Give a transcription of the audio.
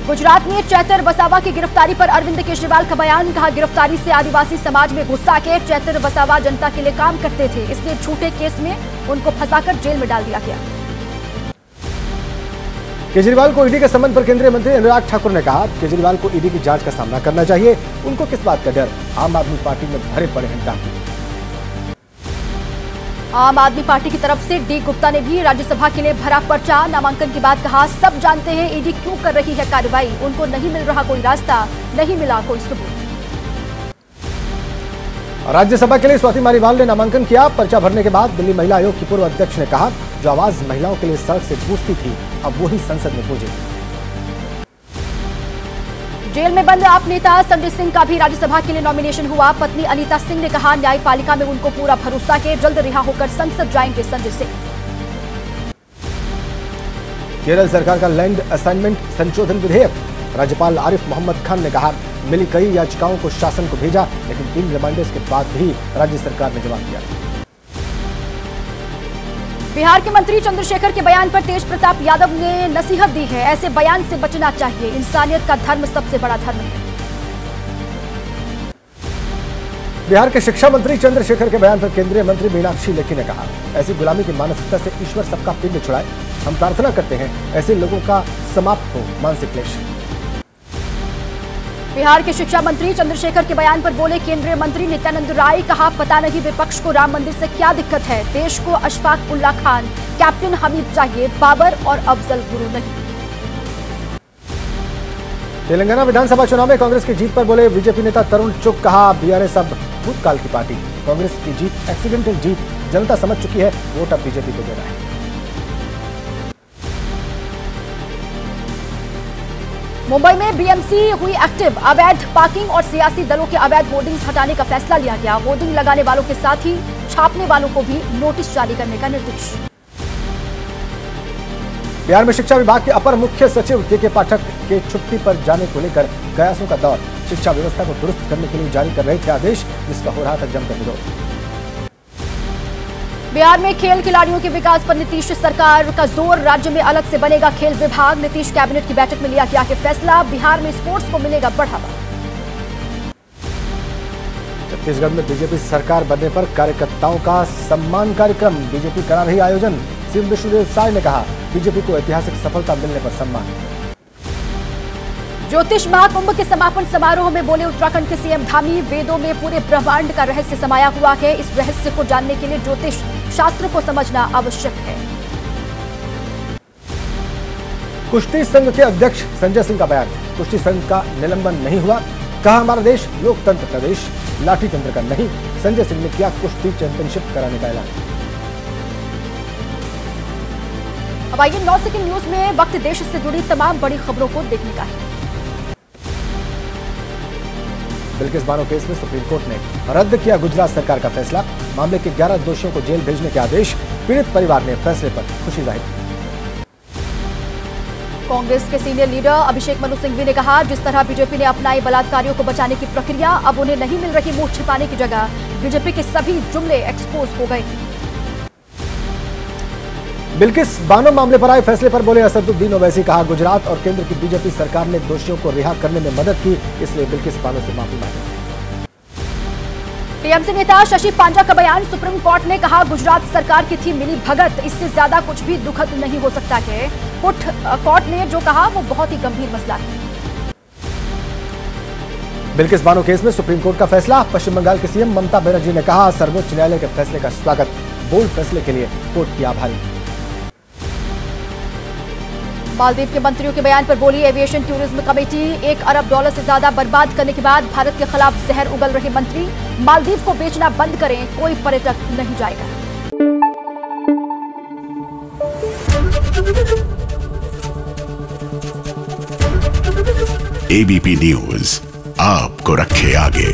गुजरात में चैतर वसावा की गिरफ्तारी पर अरविंद केजरीवाल का बयान। कहा, गिरफ्तारी से आदिवासी समाज में घुस के चैतर वसावा जनता के लिए काम करते थे, इसलिए झूठे केस में उनको फंसाकर जेल में डाल दिया गया। केजरीवाल को ईडी के संबंध पर केंद्रीय मंत्री अनुराग ठाकुर ने कहा, केजरीवाल को ईडी की जांच का सामना करना चाहिए, उनको किस बात का डर, आम आदमी पार्टी में भरे पड़े हैं टांके। आम आदमी पार्टी की तरफ से डी गुप्ता ने भी राज्यसभा के लिए भरा पर्चा। नामांकन के बाद कहा, सब जानते हैं ईडी क्यों कर रही है कार्रवाई, उनको नहीं मिल रहा कोई रास्ता, नहीं मिला कोई सबूत। राज्यसभा के लिए स्वाति मालीवाल ने नामांकन किया। पर्चा भरने के बाद दिल्ली महिला आयोग की पूर्व अध्यक्ष ने कहा, जो आवाज महिलाओं के लिए सड़क से गूंजती थी, अब वही संसद में गूंजेगी। जेल में बंद आप नेता संजय सिंह का भी राज्यसभा के लिए नॉमिनेशन हुआ। पत्नी अनीता सिंह ने कहा, न्यायपालिका में उनको पूरा भरोसा है, जल्द रिहा होकर संसद जाएंगे संजय सिंह। केरल सरकार का लैंड असाइनमेंट संशोधन विधेयक, राज्यपाल आरिफ मोहम्मद खान ने कहा, मिली कई याचिकाओं को शासन को भेजा, लेकिन 3 रिमाइंडर्स के बाद भी राज्य सरकार ने जवाब दिया। बिहार के मंत्री चंद्रशेखर के बयान पर तेज प्रताप यादव ने नसीहत दी है, ऐसे बयान से बचना चाहिए, इंसानियत का धर्म सबसे बड़ा धर्म है। बिहार के शिक्षा मंत्री चंद्रशेखर के बयान पर केंद्रीय मंत्री मीनाक्षी लेखी ने कहा, ऐसी गुलामी की मानसिकता से ईश्वर सबका पिंड छुड़ाए, हम प्रार्थना करते हैं ऐसे लोगों का समाप्त हो मानसिक क्लेश। बिहार के शिक्षा मंत्री चंद्रशेखर के बयान पर बोले केंद्रीय मंत्री नित्यानंद राय। कहा, पता नहीं विपक्ष को राम मंदिर से क्या दिक्कत है, देश को अशफाक उल्ला खान, कैप्टन हमीद चाहिए, बाबर और अफजल गुरु नहीं। तेलंगाना विधानसभा चुनाव में कांग्रेस की जीत पर बोले बीजेपी नेता तरुण चुग। कहा, बीआरएस अब भूतकाल की पार्टी, कांग्रेस की जीत एक्सीडेंटल जीत, जनता समझ चुकी है, वोट अब बीजेपी को देना है। मुंबई में बीएमसी हुई एक्टिव, अवैध पार्किंग और सियासी दलों के अवैध होर्डिंग्स हटाने का फैसला लिया गया। होर्डिंग लगाने वालों के साथ ही छापने वालों को भी नोटिस जारी करने का निर्देश। बिहार में शिक्षा विभाग के अपर मुख्य सचिव के पाठक के छुट्टी पर जाने को लेकर कयासों का दौर, शिक्षा व्यवस्था को दुरुस्त करने के लिए जारी कर रहे थे आदेश, जिसका हो रहा था जमकर विरोध। बिहार में खेल खिलाड़ियों के विकास पर नीतीश सरकार का जोर, राज्य में अलग से बनेगा खेल विभाग। नीतीश कैबिनेट की बैठक में लिया गया है फैसला, बिहार में स्पोर्ट्स को मिलेगा बढ़ावा। छत्तीसगढ़ में बीजेपी सरकार बनने पर कार्यकर्ताओं का सम्मान कार्यक्रम बीजेपी करा रही आयोजन। सीएम विष्णुदेव साय ने कहा, बीजेपी को ऐतिहासिक सफलता मिलने पर सम्मान। ज्योतिष महाकुंभ के समापन समारोह में बोले उत्तराखंड के सीएम धामी, वेदों में पूरे ब्रह्मांड का रहस्य समाया हुआ है, इस रहस्य को जानने के लिए ज्योतिष शास्त्र को समझना आवश्यक है। कुश्ती संघ के अध्यक्ष संजय सिंह का बयान, कुश्ती संघ का निलंबन नहीं हुआ। कहा, हमारा देश लोकतंत्र का देश, लाठी तंत्र का नहीं। संजय सिंह ने किया कुश्ती चैंपियनशिप कराने का ऐलान। अब आइए 9 सेकंड न्यूज में वक्त देश से जुड़ी तमाम बड़ी खबरों को देखने का है। बिल्किस बानो केस में सुप्रीम कोर्ट ने रद्द किया गुजरात सरकार का फैसला, मामले के 11 दोषियों को जेल भेजने के आदेश। पीड़ित परिवार ने फैसले पर खुशी जाहिर की। कांग्रेस के सीनियर लीडर अभिषेक मनु सिंघवी ने कहा, जिस तरह बीजेपी ने अपनाई बलात्कारियों को बचाने की प्रक्रिया, अब उन्हें नहीं मिल रही मुंह छिपाने की जगह, बीजेपी के सभी जुमले एक्सपोज हो गए। बिल्किस बानो मामले पर आए फैसले पर बोले असदुद्दीन ओवैसी। कहा, गुजरात और केंद्र की बीजेपी सरकार ने दोषियों को रिहा करने में मदद की, इसलिए बिल्किस बानो से माफी मांगी। टीएमसी नेता शशि पांजा का बयान, सुप्रीम कोर्ट ने कहा, गुजरात सरकार की थी मिली भगत, इससे ज्यादा कुछ भी दुखद नहीं हो सकता है। कोर्ट ने जो कहा वो बहुत ही गंभीर मसला है। बिल्किस बानो केस में सुप्रीम कोर्ट का फैसला, पश्चिम बंगाल के सीएम ममता बनर्जी ने कहा, सर्वोच्च न्यायालय के फैसले का स्वागत, बोल्ड फैसले के लिए कोर्ट की आभारी। मालदीव के मंत्रियों के बयान पर बोली एविएशन टूरिज्म कमेटी, $1 अरब से ज्यादा बर्बाद करने के बाद भारत के खिलाफ जहर उगल रहे मंत्री, मालदीव को बेचना बंद करें, कोई पर्यटक नहीं जाएगा। एबीपी न्यूज आपको रखे आगे।